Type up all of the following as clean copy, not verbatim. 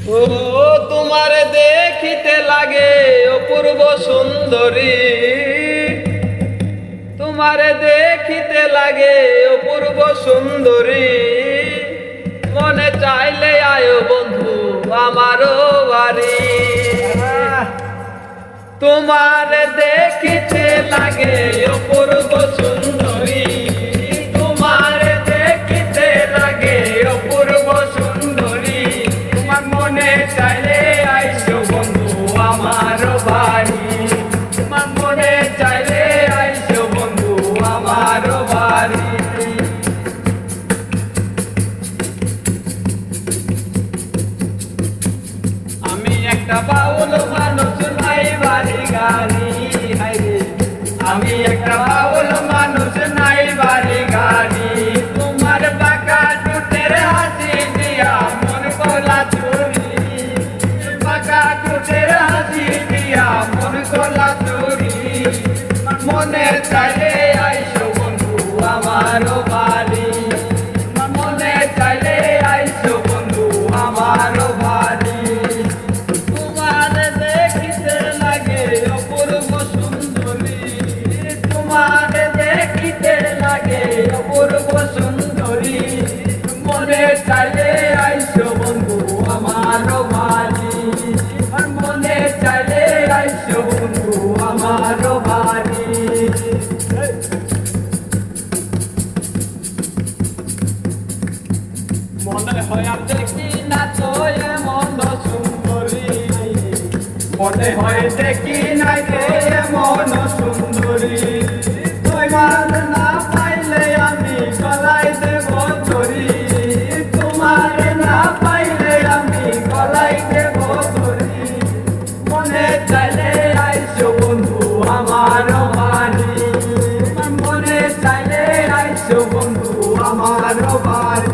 ও তোমার দেখিতে লাগে অপূর্ব সুন্দরী, তোমার দেখিতে লাগে অপূর্ব সুন্দরী, মনে চাইলে আয়ো বন্ধু আমারও বাড়ি। তোমার দেখিতে লাগে অপূর্ব সুন্দরী, তোমার দেখিতে লাগে অপূর্ব সুন্দরী, তোমার মনে চাইলে আইসো বন্ধু আমার বাড়ি, তোমার মনে চাইলে আইসো বন্ধু আমার বাড়ি। আমি একটা বাউল মানুষ নাই বাড়ি গাড়ি, আমি একটা বাউল মানুষ নাই বাড়ি গাড়ি, তোমার বাঁকা টুটের হাসি দিয়া মন কলা চুরি, বাঁকা টুটের হাসি দিয়া মন কলা চুরি, মনে চাইলে আইসো বন্ধু আমার বাড়ি, মনে চাইলে আইসো বন্ধু আমার বাড়ি। তোমার দেখিতে লাগে অপূর্ব সুন্দরী, তোমার দেখিতে লাগে অপূর্ব সুন্দরী, মনে চাইলে আইসো বন্ধু আমার বাড়ি, মনে চাইলে আইসো বন্ধু আমার বাড়ি। মনে হয় আর দেখি না তো এমন সুন্দরী, মনে হয় দেখি নাই তো এমন সুন্দরী, তোমার না পাইলে আমি গলায় দেব ধরি, তোমার না পাইলে আমি গলায় দেব ধরি, মনে চাইলে আইসো বন্ধু আমার বাড়ি, মনে চাইলে আইসো বন্ধু আমার বাড়ি।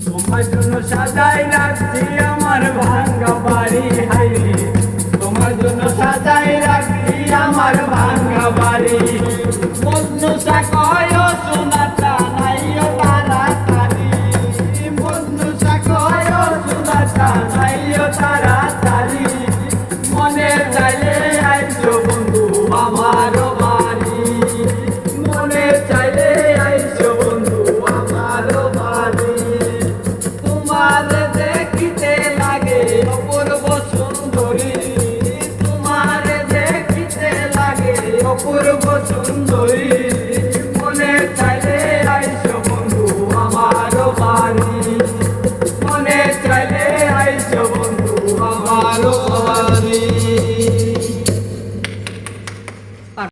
তোমার জন্য সাজাই রাখছি আমার ভাঙ্গা বাড়ি, হাইরে তোমার জন্য সাজাই রাখছি আমার ভাঙ্গা বাড়ি, মজনু